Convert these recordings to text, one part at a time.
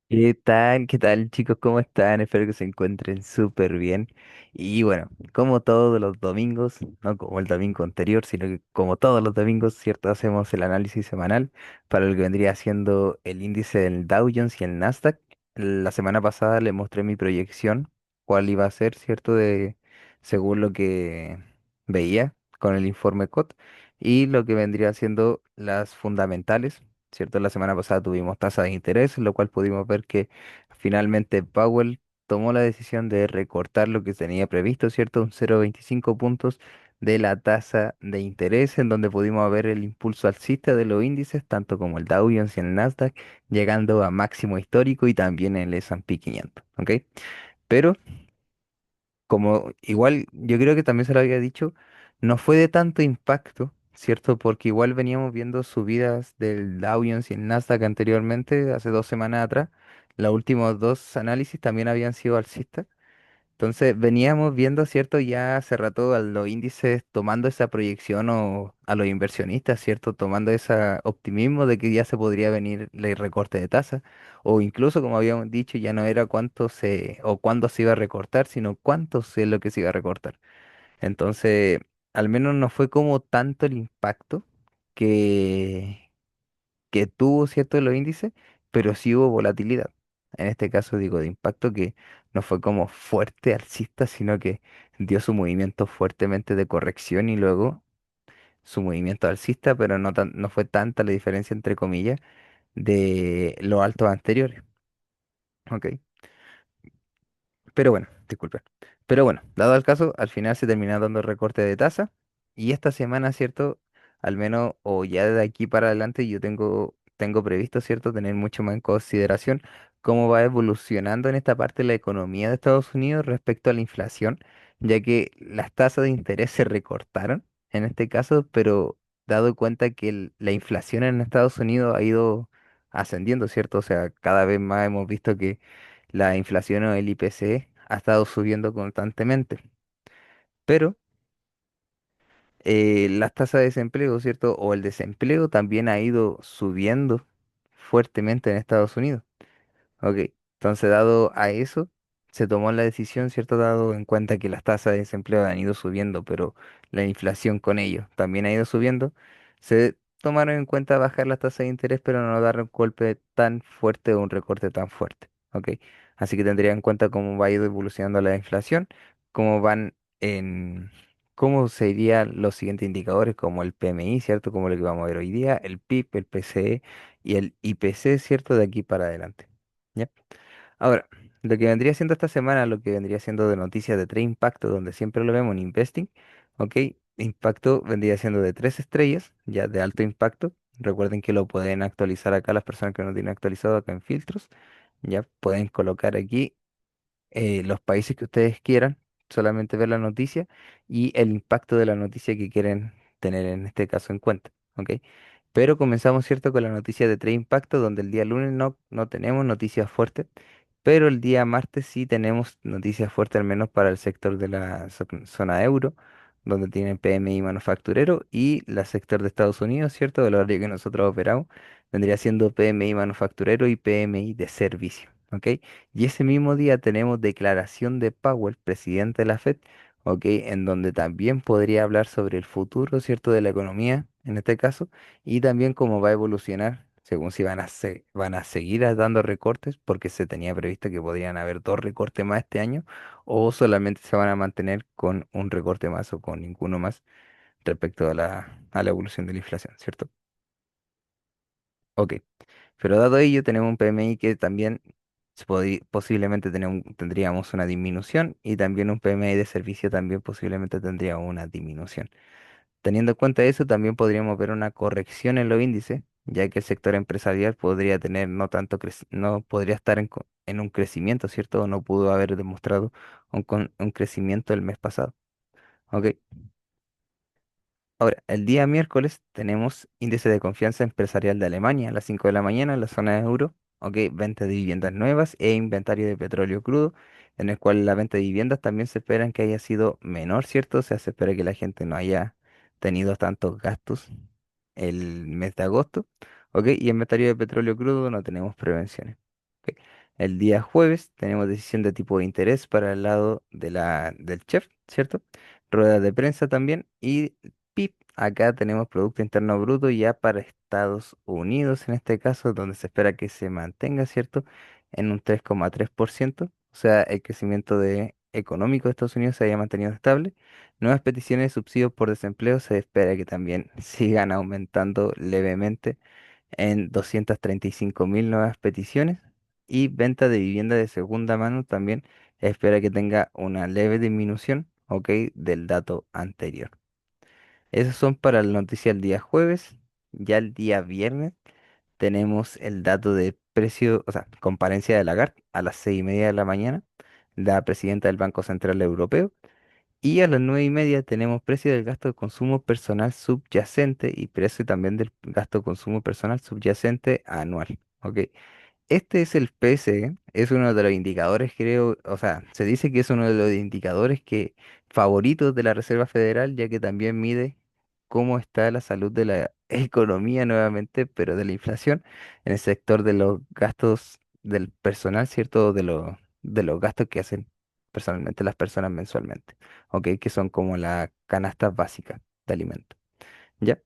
¿Qué tal? ¿Qué tal, chicos? ¿Cómo están? Espero que se encuentren súper bien. Y bueno, como todos los domingos, no como el domingo anterior, sino que como todos los domingos, ¿cierto? Hacemos el análisis semanal para lo que vendría siendo el índice del Dow Jones y el Nasdaq. La semana pasada le mostré mi proyección, cuál iba a ser, ¿cierto? Según lo que veía con el informe COT y lo que vendría siendo las fundamentales. ¿Cierto? La semana pasada tuvimos tasa de interés, lo cual pudimos ver que finalmente Powell tomó la decisión de recortar lo que tenía previsto, ¿cierto? Un 0,25 puntos de la tasa de interés, en donde pudimos ver el impulso alcista de los índices, tanto como el Dow Jones y el Nasdaq, llegando a máximo histórico y también el S&P 500, ¿ok? Pero como igual yo creo que también se lo había dicho, no fue de tanto impacto, ¿cierto? Porque igual veníamos viendo subidas del Dow Jones y el Nasdaq anteriormente, hace 2 semanas atrás. Los últimos dos análisis también habían sido alcistas. Entonces veníamos viendo, ¿cierto? Ya hace rato a los índices tomando esa proyección o a los inversionistas, ¿cierto? Tomando ese optimismo de que ya se podría venir el recorte de tasa. O incluso, como habíamos dicho, ya no era cuánto se o cuándo se iba a recortar, sino cuánto es lo que se iba a recortar. Entonces, al menos no fue como tanto el impacto que, que tuvo, ¿cierto? Los índices, pero sí hubo volatilidad. En este caso digo de impacto que no fue como fuerte alcista, sino que dio su movimiento fuertemente de corrección y luego su movimiento alcista, pero no fue tanta la diferencia, entre comillas, de los altos anteriores. ¿Ok? Pero bueno, disculpe. Pero bueno, dado el caso, al final se terminó dando recorte de tasa. Y esta semana, ¿cierto? Al menos, o ya de aquí para adelante, yo tengo previsto, ¿cierto? Tener mucho más en consideración cómo va evolucionando en esta parte la economía de Estados Unidos respecto a la inflación, ya que las tasas de interés se recortaron en este caso, pero dado cuenta que la inflación en Estados Unidos ha ido ascendiendo, ¿cierto? O sea, cada vez más hemos visto que la inflación o el IPC ha estado subiendo constantemente, pero las tasas de desempleo, ¿cierto? O el desempleo también ha ido subiendo fuertemente en Estados Unidos. Ok, entonces dado a eso, se tomó la decisión, ¿cierto? Dado en cuenta que las tasas de desempleo han ido subiendo, pero la inflación con ello también ha ido subiendo, se tomaron en cuenta bajar las tasas de interés, pero no dar un golpe tan fuerte o un recorte tan fuerte. Ok, así que tendría en cuenta cómo va a ir evolucionando la inflación, cómo van en... ¿Cómo serían los siguientes indicadores como el PMI, ¿cierto? Como lo que vamos a ver hoy día, el PIB, el PCE y el IPC, ¿cierto? De aquí para adelante. ¿Ya? Ahora, lo que vendría siendo esta semana, lo que vendría siendo de noticias de tres impactos, donde siempre lo vemos en Investing, ¿ok? Impacto vendría siendo de 3 estrellas, ya de alto impacto. Recuerden que lo pueden actualizar acá las personas que no tienen actualizado acá en filtros. Ya pueden colocar aquí los países que ustedes quieran, solamente ver la noticia y el impacto de la noticia que quieren tener en este caso en cuenta, ¿ok? Pero comenzamos, ¿cierto?, con la noticia de tres impactos, donde el día lunes no tenemos noticias fuertes, pero el día martes sí tenemos noticias fuertes, al menos para el sector de la zona euro, donde tienen PMI manufacturero, y la sector de Estados Unidos, ¿cierto?, del área que nosotros operamos, vendría siendo PMI manufacturero y PMI de servicio, ¿ok? Y ese mismo día tenemos declaración de Powell, presidente de la Fed, ¿ok? En donde también podría hablar sobre el futuro, ¿cierto?, de la economía, en este caso, y también cómo va a evolucionar, según si van a seguir dando recortes, porque se tenía previsto que podrían haber dos recortes más este año, o solamente se van a mantener con un recorte más o con ninguno más respecto a la evolución de la inflación, ¿cierto? Ok. Pero dado ello, tenemos un PMI que también posiblemente tendríamos una disminución y también un PMI de servicio también posiblemente tendría una disminución. Teniendo en cuenta eso, también podríamos ver una corrección en los índices, ya que el sector empresarial podría tener no tanto, no podría estar en un crecimiento, ¿cierto? O no pudo haber demostrado un crecimiento el mes pasado. ¿Ok? Ahora, el día miércoles tenemos índice de confianza empresarial de Alemania a las 5 de la mañana en la zona de euro, ok, venta de viviendas nuevas e inventario de petróleo crudo, en el cual la venta de viviendas también se espera que haya sido menor, ¿cierto? O sea, se espera que la gente no haya tenido tantos gastos el mes de agosto, ok, y inventario de petróleo crudo no tenemos prevenciones. Ok. El día jueves tenemos decisión de tipo de interés para el lado del chef, ¿cierto? Rueda de prensa también y PIB. Acá tenemos Producto Interno Bruto ya para Estados Unidos, en este caso, donde se espera que se mantenga, ¿cierto? En un 3,3%. O sea, el crecimiento económico de Estados Unidos se haya mantenido estable. Nuevas peticiones de subsidios por desempleo se espera que también sigan aumentando levemente en 235.000 nuevas peticiones y venta de vivienda de segunda mano también espera que tenga una leve disminución, ¿ok? Del dato anterior. Esos son para la noticia del día jueves. Ya el día viernes tenemos el dato de precio, o sea, comparencia de Lagarde a las 6:30 de la mañana, la presidenta del Banco Central Europeo. Y a las 9:30 tenemos precio del gasto de consumo personal subyacente y precio también del gasto de consumo personal subyacente anual. ¿Ok? Este es el PSE, es uno de los indicadores, creo, o sea, se dice que es uno de los indicadores favoritos de la Reserva Federal, ya que también mide cómo está la salud de la economía nuevamente, pero de la inflación en el sector de los gastos del personal, ¿cierto? De los gastos que hacen personalmente las personas mensualmente, ¿ok? Que son como las canastas básicas de alimentos. ¿Ya?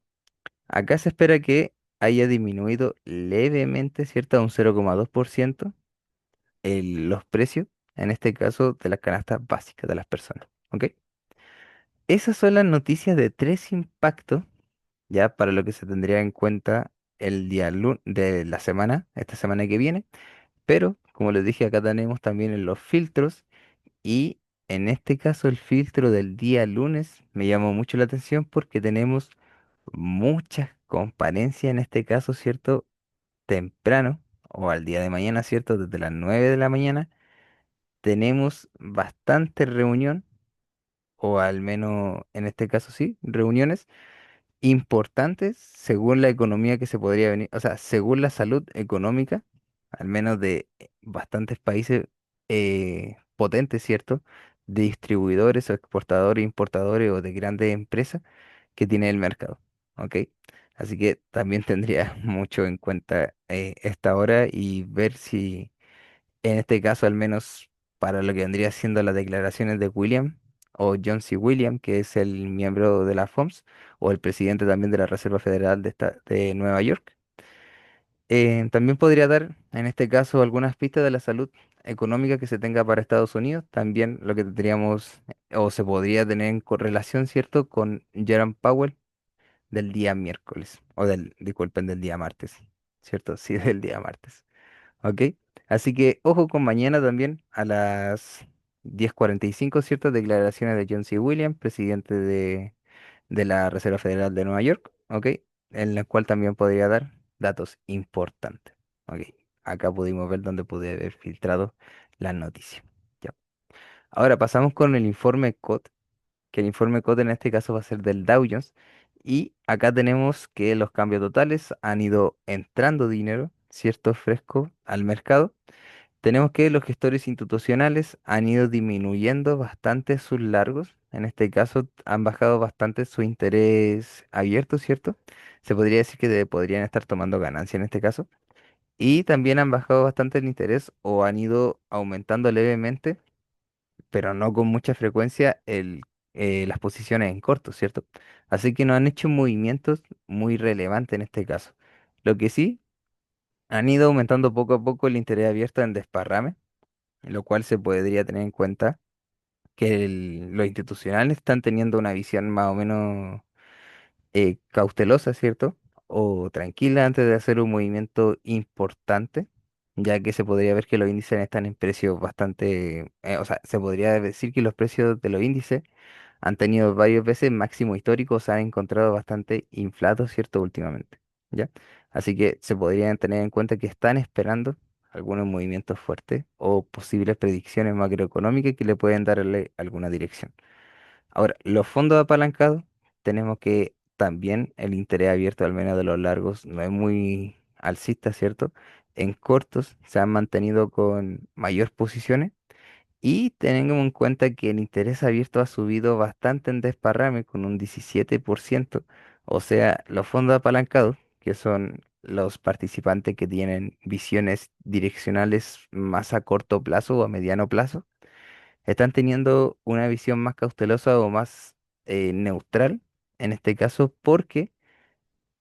Acá se espera que haya disminuido levemente, ¿cierto? A un 0,2% los precios, en este caso de las canastas básicas de las personas. ¿Ok? Esas son las noticias de tres impactos, ya para lo que se tendría en cuenta el día de la semana, esta semana que viene. Pero, como les dije, acá tenemos también en los filtros y en este caso el filtro del día lunes me llamó mucho la atención porque tenemos muchas comparencias en este caso, ¿cierto? Temprano o al día de mañana, ¿cierto? Desde las 9 de la mañana tenemos bastante reunión, o al menos en este caso sí, reuniones importantes según la economía que se podría venir, o sea, según la salud económica, al menos de bastantes países potentes, ¿cierto? De distribuidores o exportadores, importadores o de grandes empresas que tiene el mercado, ¿ok? Así que también tendría mucho en cuenta esta hora y ver si en este caso al menos para lo que vendría siendo las declaraciones de William o John C. William, que es el miembro de la FOMS o el presidente también de la Reserva Federal de Nueva York. También podría dar, en este caso, algunas pistas de la salud económica que se tenga para Estados Unidos. También lo que tendríamos o se podría tener en correlación, ¿cierto?, con Jerome Powell del día miércoles, disculpen, del día martes, ¿cierto? Sí, del día martes. ¿Ok? Así que ojo con mañana también a las 10:45, ¿cierto? Declaraciones de John C. Williams, presidente de la Reserva Federal de Nueva York, ¿ok? En la cual también podría dar datos importantes, ¿ok? Acá pudimos ver dónde pude haber filtrado la noticia. Ya. Ahora pasamos con el informe COT, que el informe COT en este caso va a ser del Dow Jones. Y acá tenemos que los cambios totales han ido entrando dinero, ¿cierto? Fresco al mercado. Tenemos que los gestores institucionales han ido disminuyendo bastante sus largos. En este caso han bajado bastante su interés abierto, ¿cierto? Se podría decir que podrían estar tomando ganancia en este caso. Y también han bajado bastante el interés o han ido aumentando levemente, pero no con mucha frecuencia, las posiciones en corto, ¿cierto? Así que no han hecho movimientos muy relevantes en este caso. Lo que sí, han ido aumentando poco a poco el interés abierto en desparrame, lo cual se podría tener en cuenta que los institucionales están teniendo una visión más o menos cautelosa, ¿cierto? O tranquila antes de hacer un movimiento importante, ya que se podría ver que los índices están en precios bastante, o sea, se podría decir que los precios de los índices han tenido varias veces máximos históricos, se han encontrado bastante inflados, ¿cierto? Últimamente, ¿ya? Así que se podrían tener en cuenta que están esperando algunos movimientos fuertes o posibles predicciones macroeconómicas que le pueden darle alguna dirección. Ahora, los fondos apalancados, tenemos que también el interés abierto, al menos de los largos, no es muy alcista, ¿cierto? En cortos se han mantenido con mayor posiciones y tengamos en cuenta que el interés abierto ha subido bastante en desparrame con un 17%. O sea, los fondos apalancados, que son los participantes que tienen visiones direccionales más a corto plazo o a mediano plazo están teniendo una visión más cautelosa o más neutral, en este caso, porque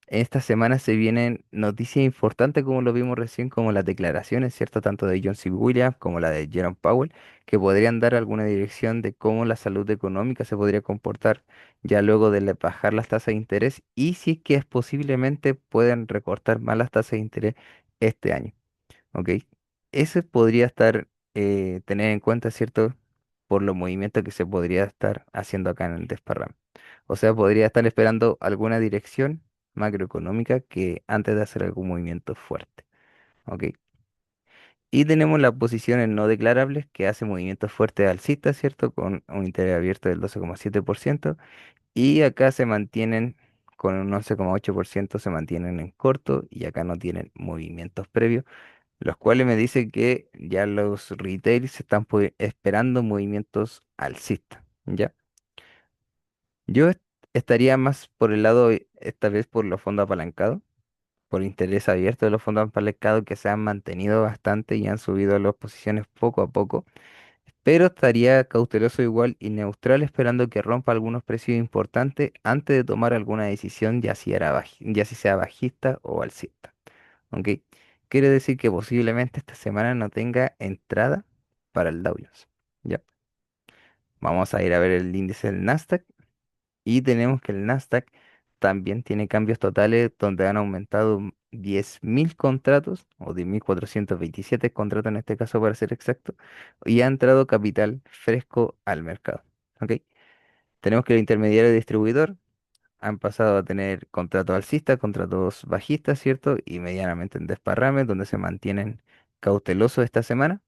esta semana se vienen noticias importantes, como lo vimos recién, como las declaraciones, ¿cierto? Tanto de John C. Williams como la de Jerome Powell, que podrían dar alguna dirección de cómo la salud económica se podría comportar ya luego de bajar las tasas de interés y si es que es posiblemente pueden recortar más las tasas de interés este año. ¿Ok? Ese podría estar, tener en cuenta, ¿cierto? Por los movimientos que se podría estar haciendo acá en el desparrame. O sea, podría estar esperando alguna dirección macroeconómica que antes de hacer algún movimiento fuerte. ¿Ok? Y tenemos las posiciones no declarables que hace movimientos fuertes alcistas, ¿cierto? Con un interés abierto del 12,7%. Y acá se mantienen con un 11,8%, se mantienen en corto y acá no tienen movimientos previos los cuales me dicen que ya los retailers están esperando movimientos alcistas, ¿ya? Yo estaría más por el lado, esta vez por los fondos apalancados, por interés abierto de los fondos apalancados que se han mantenido bastante y han subido las posiciones poco a poco, pero estaría cauteloso igual y neutral esperando que rompa algunos precios importantes antes de tomar alguna decisión, ya si sea bajista o alcista. ¿Ok? Quiere decir que posiblemente esta semana no tenga entrada para el Dow Jones. Ya. Vamos a ir a ver el índice del Nasdaq y tenemos que el Nasdaq también tiene cambios totales donde han aumentado 10.000 contratos o 10.427 contratos en este caso para ser exacto y ha entrado capital fresco al mercado. ¿Ok? Tenemos que el intermediario distribuidor han pasado a tener contratos alcistas, contratos bajistas, ¿cierto? Y medianamente en desparrame, donde se mantienen cautelosos esta semana.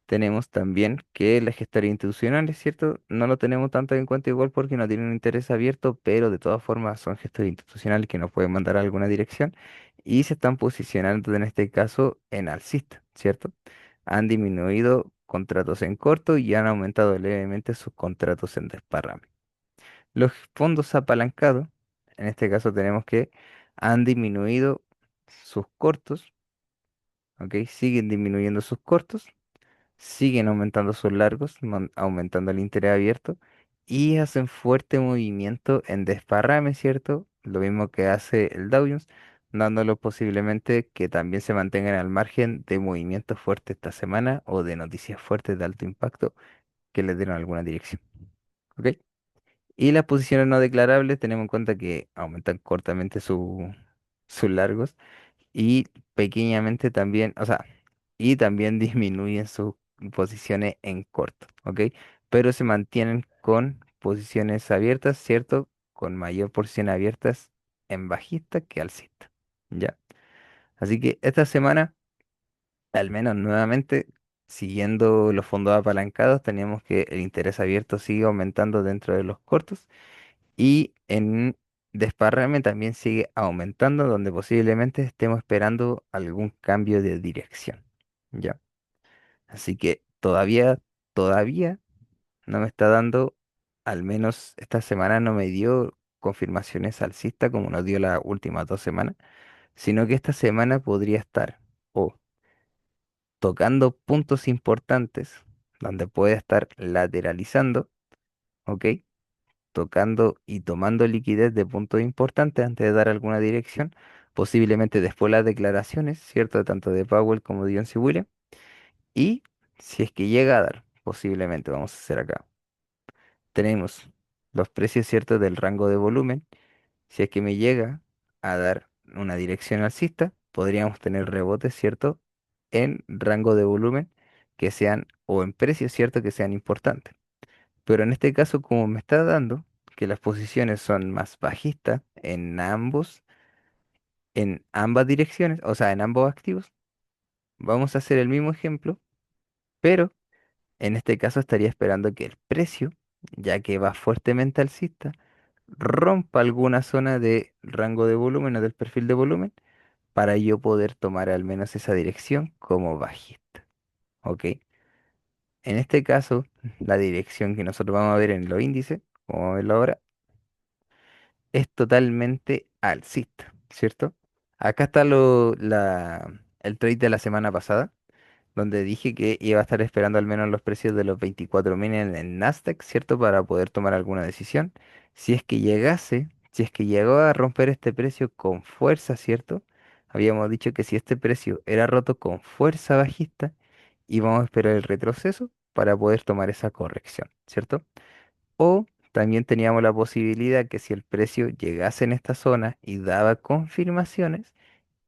Tenemos también que las gestorías institucionales, ¿cierto? No lo tenemos tanto en cuenta igual porque no tienen un interés abierto, pero de todas formas son gestorías institucionales que nos pueden mandar a alguna dirección y se están posicionando en este caso en alcista, ¿cierto? Han disminuido contratos en corto y han aumentado levemente sus contratos en desparrame. Los fondos apalancados, en este caso tenemos que han disminuido sus cortos, ¿ok? Siguen disminuyendo sus cortos, siguen aumentando sus largos, aumentando el interés abierto y hacen fuerte movimiento en desparrame, ¿cierto? Lo mismo que hace el Dow Jones, dándolo posiblemente que también se mantengan al margen de movimientos fuertes esta semana o de noticias fuertes de alto impacto que les den alguna dirección, ¿ok? Y las posiciones no declarables, tenemos en cuenta que aumentan cortamente sus largos y pequeñamente también, o sea, y también disminuyen sus posiciones en corto, ¿ok? Pero se mantienen con posiciones abiertas, ¿cierto? Con mayor posición abiertas en bajista que alcista, ¿ya? Así que esta semana, al menos nuevamente, siguiendo los fondos apalancados, tenemos que el interés abierto sigue aumentando dentro de los cortos y en desparrame también sigue aumentando, donde posiblemente estemos esperando algún cambio de dirección. ¿Ya? Así que todavía no me está dando, al menos esta semana no me dio confirmaciones alcistas como nos dio las últimas 2 semanas, sino que esta semana podría estar o tocando puntos importantes, donde puede estar lateralizando, ¿ok? Tocando y tomando liquidez de puntos importantes antes de dar alguna dirección, posiblemente después las declaraciones, ¿cierto? Tanto de Powell como de John C. Williams. Y si es que llega a dar, posiblemente, vamos a hacer acá, tenemos los precios ciertos del rango de volumen. Si es que me llega a dar una dirección alcista, podríamos tener rebotes, ¿cierto? En rango de volumen que sean, o en precios, ¿cierto? Que sean importantes. Pero en este caso, como me está dando que las posiciones son más bajistas en ambas direcciones, o sea, en ambos activos, vamos a hacer el mismo ejemplo, pero en este caso estaría esperando que el precio, ya que va fuertemente alcista, rompa alguna zona de rango de volumen o del perfil de volumen para yo poder tomar al menos esa dirección como bajista. ¿Ok? En este caso, la dirección que nosotros vamos a ver en los índices, como vamos a verlo ahora, es totalmente alcista, ¿cierto? Acá está el trade de la semana pasada, donde dije que iba a estar esperando al menos los precios de los 24.000 en el Nasdaq, ¿cierto? Para poder tomar alguna decisión. Si es que llegó a romper este precio con fuerza, ¿cierto? Habíamos dicho que si este precio era roto con fuerza bajista, íbamos a esperar el retroceso para poder tomar esa corrección, ¿cierto? O también teníamos la posibilidad que si el precio llegase en esta zona y daba confirmaciones,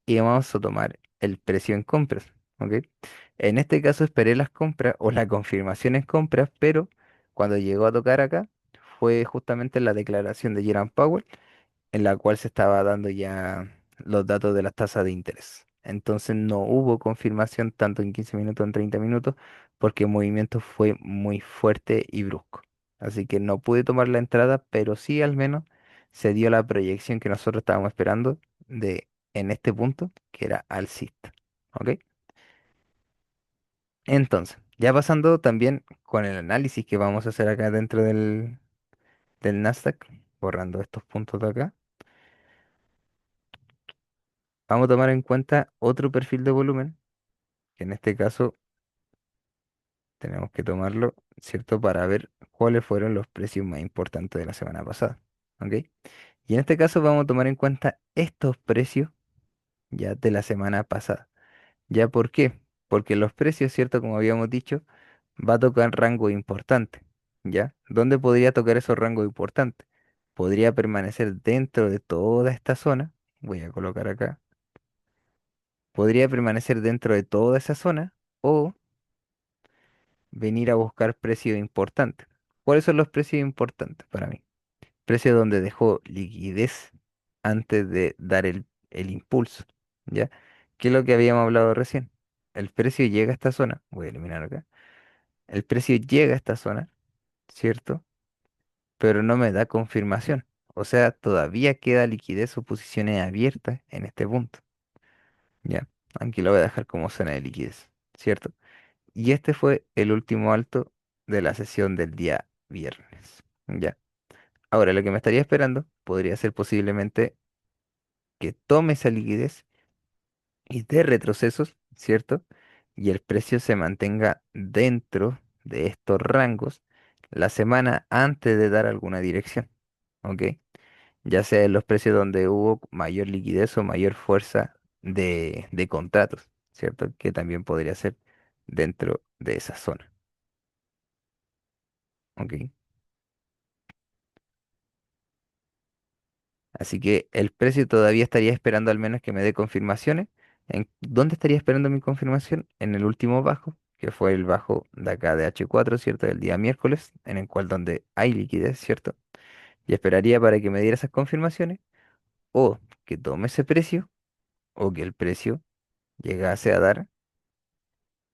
y vamos a tomar el precio en compras, ¿ok? En este caso esperé las compras o la confirmación en compras, pero cuando llegó a tocar acá fue justamente la declaración de Jerome Powell en la cual se estaba dando ya los datos de las tasas de interés. Entonces no hubo confirmación tanto en 15 minutos, en 30 minutos, porque el movimiento fue muy fuerte y brusco. Así que no pude tomar la entrada, pero sí al menos se dio la proyección que nosotros estábamos esperando de en este punto, que era alcista. ¿Ok? Entonces, ya pasando también con el análisis que vamos a hacer acá dentro del Nasdaq, borrando estos puntos de acá. Vamos a tomar en cuenta otro perfil de volumen, que en este caso tenemos que tomarlo, ¿cierto? Para ver cuáles fueron los precios más importantes de la semana pasada, ¿ok? Y en este caso vamos a tomar en cuenta estos precios ya de la semana pasada. ¿Ya por qué? Porque los precios, ¿cierto? Como habíamos dicho, va a tocar rango importante, ¿ya? ¿Dónde podría tocar esos rangos importantes? Podría permanecer dentro de toda esta zona. Voy a colocar acá. Podría permanecer dentro de toda esa zona o venir a buscar precios importantes. ¿Cuáles son los precios importantes para mí? Precios donde dejó liquidez antes de dar el impulso, ¿ya? ¿Qué es lo que habíamos hablado recién? El precio llega a esta zona, voy a eliminar acá. El precio llega a esta zona, ¿cierto? Pero no me da confirmación. O sea, todavía queda liquidez o posiciones abiertas en este punto, ¿ya? Aquí lo voy a dejar como zona de liquidez, ¿cierto? Y este fue el último alto de la sesión del día viernes. Ya. Ahora, lo que me estaría esperando podría ser posiblemente que tome esa liquidez y dé retrocesos, ¿cierto? Y el precio se mantenga dentro de estos rangos la semana antes de dar alguna dirección, ¿ok? Ya sea en los precios donde hubo mayor liquidez o mayor fuerza de contratos, ¿cierto? Que también podría ser dentro de esa zona, ¿ok? Así que el precio todavía estaría esperando al menos que me dé confirmaciones. ¿Dónde estaría esperando mi confirmación? En el último bajo, que fue el bajo de acá de H4, ¿cierto? Del día miércoles, en el cual donde hay liquidez, ¿cierto? Y esperaría para que me diera esas confirmaciones o que tome ese precio o que el precio llegase a dar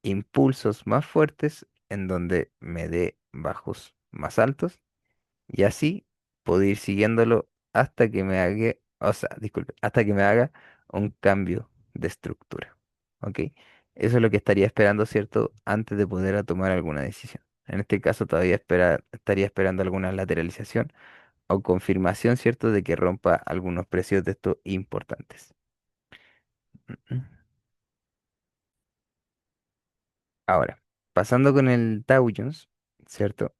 impulsos más fuertes en donde me dé bajos más altos y así puedo ir siguiéndolo hasta que me haga, o sea, disculpe, hasta que me haga un cambio de estructura. ¿Ok? Eso es lo que estaría esperando, ¿cierto? Antes de poder tomar alguna decisión. En este caso todavía estaría esperando alguna lateralización o confirmación, ¿cierto? De que rompa algunos precios de estos importantes. Mm. Ahora, pasando con el Dow Jones, ¿cierto?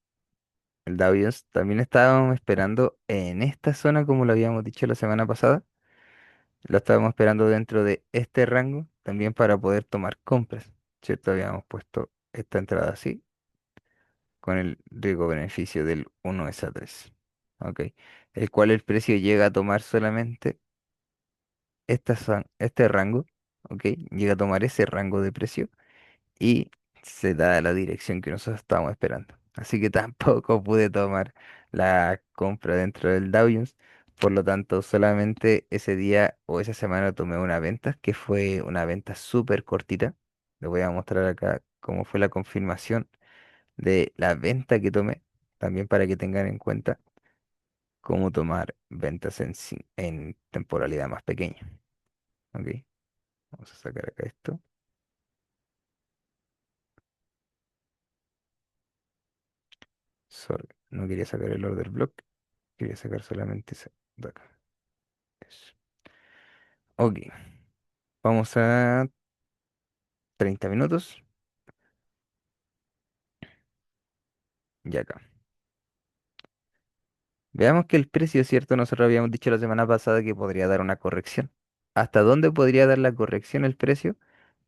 El Dow Jones también estábamos esperando en esta zona, como lo habíamos dicho la semana pasada. Lo estábamos esperando dentro de este rango también para poder tomar compras, ¿cierto? Habíamos puesto esta entrada así, con el riesgo beneficio del 1 a 3, ¿ok? El cual el precio llega a tomar solamente este rango, ¿ok? Llega a tomar ese rango de precio y se da la dirección que nosotros estábamos esperando. Así que tampoco pude tomar la compra dentro del Dow Jones. Por lo tanto, solamente ese día o esa semana tomé una venta, que fue una venta súper cortita. Les voy a mostrar acá cómo fue la confirmación de la venta que tomé, también para que tengan en cuenta cómo tomar ventas en temporalidad más pequeña. ¿Ok? Vamos a sacar acá esto. Sorry, no quería sacar el order block. Quería sacar solamente esa de acá. Eso. Ok, vamos a 30 minutos. Ya acá. Veamos que el precio, ¿cierto? Nosotros habíamos dicho la semana pasada que podría dar una corrección. ¿Hasta dónde podría dar la corrección el precio?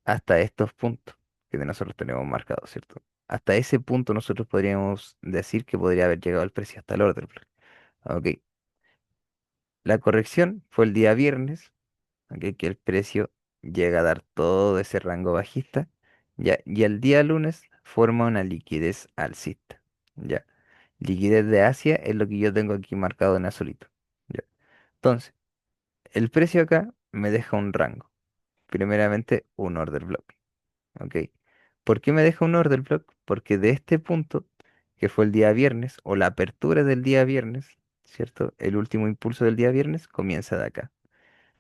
Hasta estos puntos que nosotros tenemos marcados, ¿cierto? Hasta ese punto nosotros podríamos decir que podría haber llegado el precio hasta el order block. Ok, la corrección fue el día viernes, ok, que el precio llega a dar todo ese rango bajista, ya, y el día lunes forma una liquidez alcista, ya. Liquidez de Asia es lo que yo tengo aquí marcado en azulito, ya. Entonces, el precio acá me deja un rango, primeramente un order block. ¿Ok? ¿Por qué me deja un order block? Porque de este punto, que fue el día viernes, o la apertura del día viernes, ¿cierto? El último impulso del día viernes comienza de acá.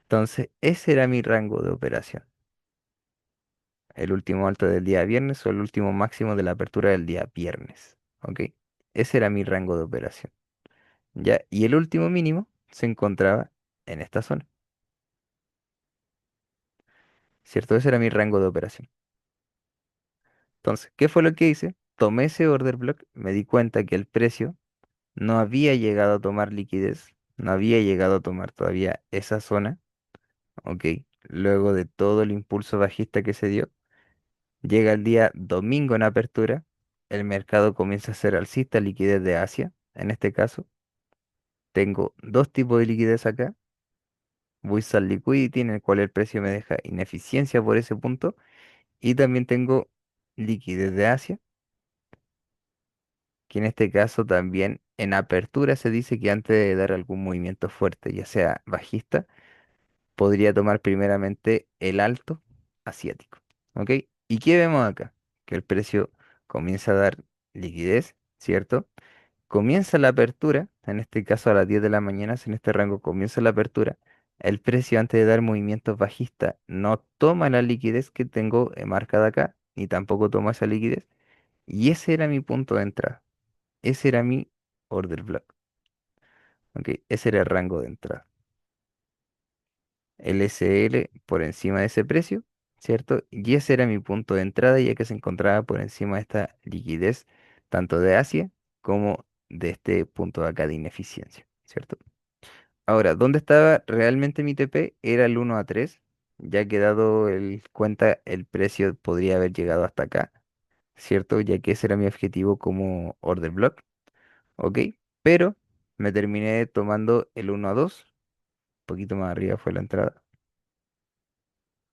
Entonces, ese era mi rango de operación. El último alto del día viernes o el último máximo de la apertura del día viernes. ¿Ok? Ese era mi rango de operación. ¿Ya? Y el último mínimo se encontraba en esta zona. ¿Cierto? Ese era mi rango de operación. Entonces, ¿qué fue lo que hice? Tomé ese order block, me di cuenta que el precio no había llegado a tomar liquidez, no había llegado a tomar todavía esa zona, ok. Luego de todo el impulso bajista que se dio, llega el día domingo en apertura, el mercado comienza a ser alcista, liquidez de Asia, en este caso. Tengo dos tipos de liquidez acá, Wizard Liquidity, en el cual el precio me deja ineficiencia por ese punto, y también tengo liquidez de Asia, que en este caso también en apertura se dice que antes de dar algún movimiento fuerte, ya sea bajista, podría tomar primeramente el alto asiático. ¿Ok? ¿Y qué vemos acá? Que el precio comienza a dar liquidez, ¿cierto? Comienza la apertura, en este caso a las 10 de la mañana, si en este rango comienza la apertura, el precio antes de dar movimientos bajistas no toma la liquidez que tengo marcada acá, ni tampoco toma esa liquidez. Y ese era mi punto de entrada. Ese era mi order block. ¿Ok? Ese era el rango de entrada. El SL por encima de ese precio, ¿cierto? Y ese era mi punto de entrada, ya que se encontraba por encima de esta liquidez, tanto de Asia como de este punto de acá de ineficiencia, ¿cierto? Ahora, ¿dónde estaba realmente mi TP? Era el 1 a 3, ya que dado el cuenta, el precio podría haber llegado hasta acá, ¿cierto? Ya que ese era mi objetivo como order block, ¿ok? Pero me terminé tomando el 1 a 2, un poquito más arriba fue la entrada.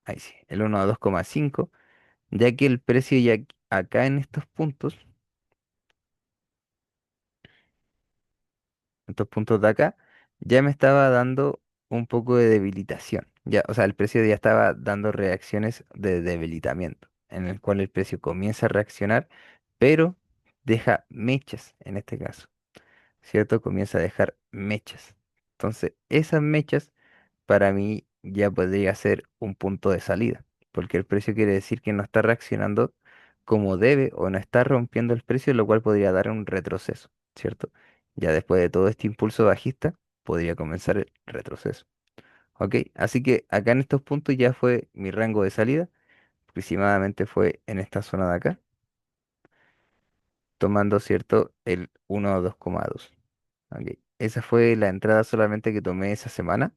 Ahí sí, el 1 a 2,5, ya que el precio ya acá en estos puntos de acá, ya me estaba dando un poco de debilitación. Ya, o sea, el precio ya estaba dando reacciones de debilitamiento, en el cual el precio comienza a reaccionar, pero deja mechas en este caso, ¿cierto? Comienza a dejar mechas. Entonces, esas mechas para mí ya podría ser un punto de salida, porque el precio quiere decir que no está reaccionando como debe o no está rompiendo el precio, lo cual podría dar un retroceso, ¿cierto? Ya después de todo este impulso bajista, podría comenzar el retroceso. ¿Ok? Así que acá en estos puntos ya fue mi rango de salida, aproximadamente fue en esta zona de acá, tomando, ¿cierto? El 1 a 2,2. ¿Ok? Esa fue la entrada solamente que tomé esa semana.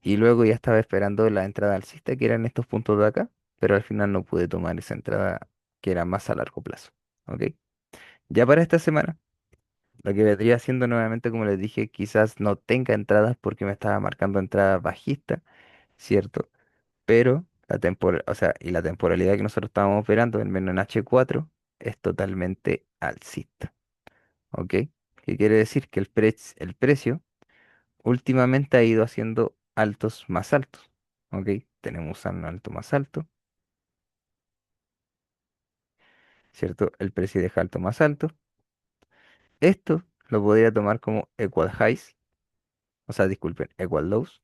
Y luego ya estaba esperando la entrada alcista, que eran estos puntos de acá, pero al final no pude tomar esa entrada que era más a largo plazo. ¿Ok? Ya para esta semana, lo que vendría haciendo nuevamente, como les dije, quizás no tenga entradas porque me estaba marcando entradas bajistas, ¿cierto? Pero o sea, y la temporalidad que nosotros estábamos operando, en menos en H4, es totalmente alcista. ¿Ok? ¿Qué quiere decir? Que el precio últimamente ha ido haciendo altos más altos. ¿Ok? Tenemos un alto más alto, ¿cierto? El precio deja alto más alto. Esto lo podría tomar como equal highs, o sea, disculpen, equal lows,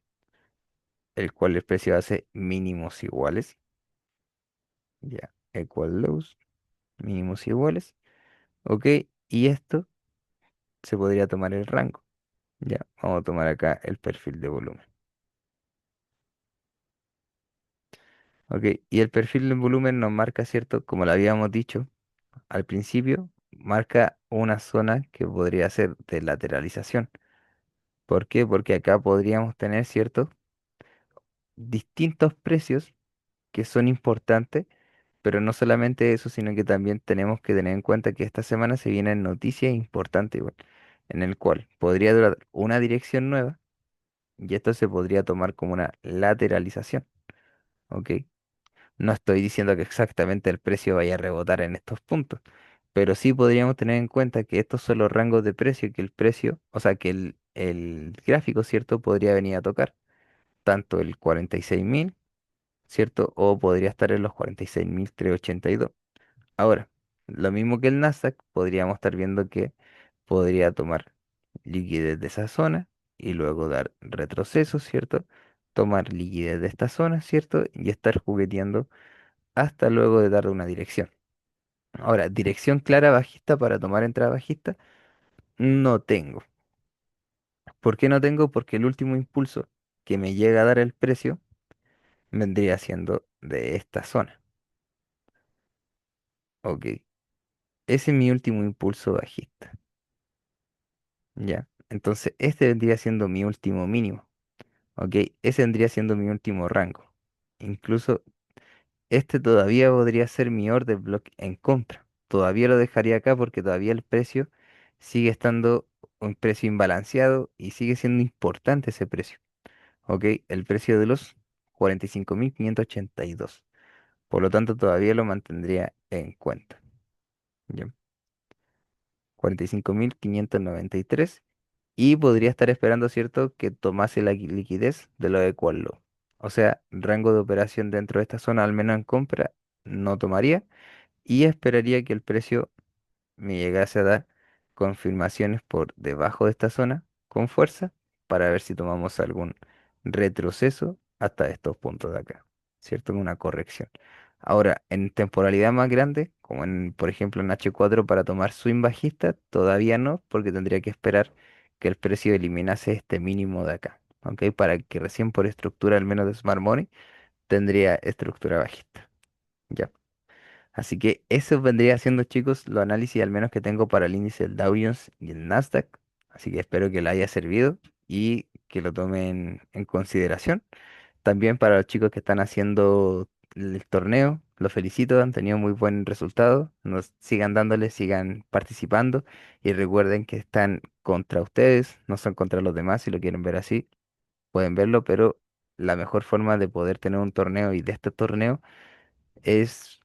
el cual el precio hace mínimos iguales. Ya, equal lows, mínimos iguales. ¿Ok? Y esto se podría tomar el rango. Ya, vamos a tomar acá el perfil de volumen. Ok, y el perfil del volumen nos marca, ¿cierto? Como lo habíamos dicho al principio, marca una zona que podría ser de lateralización. ¿Por qué? Porque acá podríamos tener, ¿cierto? Distintos precios que son importantes, pero no solamente eso, sino que también tenemos que tener en cuenta que esta semana se vienen noticias importantes, igual, en el cual podría durar una dirección nueva y esto se podría tomar como una lateralización, ¿ok? No estoy diciendo que exactamente el precio vaya a rebotar en estos puntos, pero sí podríamos tener en cuenta que estos son los rangos de precio que el precio, o sea, que el gráfico, ¿cierto? Podría venir a tocar, tanto el 46.000, ¿cierto? O podría estar en los 46.382. Ahora, lo mismo que el Nasdaq, podríamos estar viendo que podría tomar liquidez de esa zona y luego dar retroceso, ¿cierto? Tomar liquidez de esta zona, ¿cierto? Y estar jugueteando hasta luego de dar una dirección. Ahora, dirección clara bajista para tomar entrada bajista, no tengo. ¿Por qué no tengo? Porque el último impulso que me llega a dar el precio vendría siendo de esta zona. Ok, ese es mi último impulso bajista. Ya, entonces este vendría siendo mi último mínimo. Ok, ese vendría siendo mi último rango. Incluso este todavía podría ser mi order block en compra. Todavía lo dejaría acá porque todavía el precio sigue estando un precio imbalanceado y sigue siendo importante ese precio. Ok, el precio de los 45.582. Por lo tanto, todavía lo mantendría en cuenta. ¿Ya? 45.593. Y podría estar esperando, ¿cierto?, que tomase la liquidez de lo de Quadlo. O sea, rango de operación dentro de esta zona, al menos en compra, no tomaría y esperaría que el precio me llegase a dar confirmaciones por debajo de esta zona con fuerza para ver si tomamos algún retroceso hasta estos puntos de acá, ¿cierto? Una corrección. Ahora, en temporalidad más grande, como en, por ejemplo, en H4 para tomar swing bajista, todavía no, porque tendría que esperar que el precio eliminase este mínimo de acá, ¿ok? Para que recién por estructura, al menos de Smart Money, tendría estructura bajista. ¿Ya? Así que eso vendría siendo, chicos, los análisis al menos que tengo para el índice del Dow Jones y el Nasdaq. Así que espero que le haya servido y que lo tomen en consideración. También para los chicos que están haciendo el torneo, los felicito, han tenido muy buen resultado. Nos sigan dándole, sigan participando y recuerden que están contra ustedes, no son contra los demás, si lo quieren ver así, pueden verlo, pero la mejor forma de poder tener un torneo y de este torneo es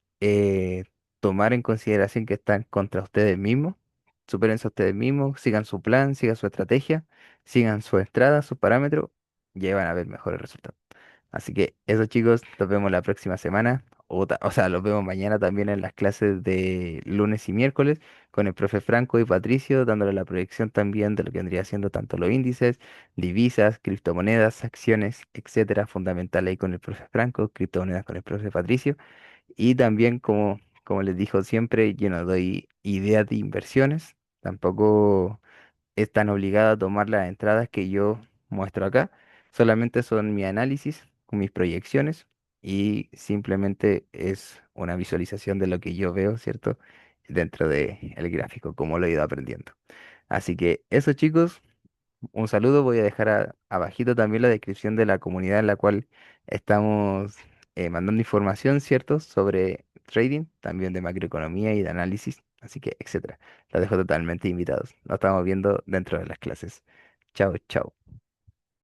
tomar en consideración que están contra ustedes mismos, supérense a ustedes mismos, sigan su plan, sigan su estrategia, sigan su entrada, sus parámetros, y ahí van a ver mejores resultados. Así que eso, chicos, los vemos la próxima semana, o sea, los vemos mañana también en las clases de lunes y miércoles con el profe Franco y Patricio, dándole la proyección también de lo que vendría siendo tanto los índices, divisas, criptomonedas, acciones, etcétera, fundamental ahí con el profe Franco, criptomonedas con el profe Patricio. Y también, como les dijo siempre, yo no doy ideas de inversiones, tampoco es tan obligado a tomar las entradas que yo muestro acá, solamente son mi análisis con mis proyecciones y simplemente es una visualización de lo que yo veo, ¿cierto? Dentro del gráfico, como lo he ido aprendiendo. Así que eso, chicos, un saludo. Voy a dejar abajito también la descripción de la comunidad en la cual estamos mandando información, ¿cierto? Sobre trading, también de macroeconomía y de análisis, así que, etcétera. Los dejo totalmente invitados. Nos estamos viendo dentro de las clases. Chao, chao.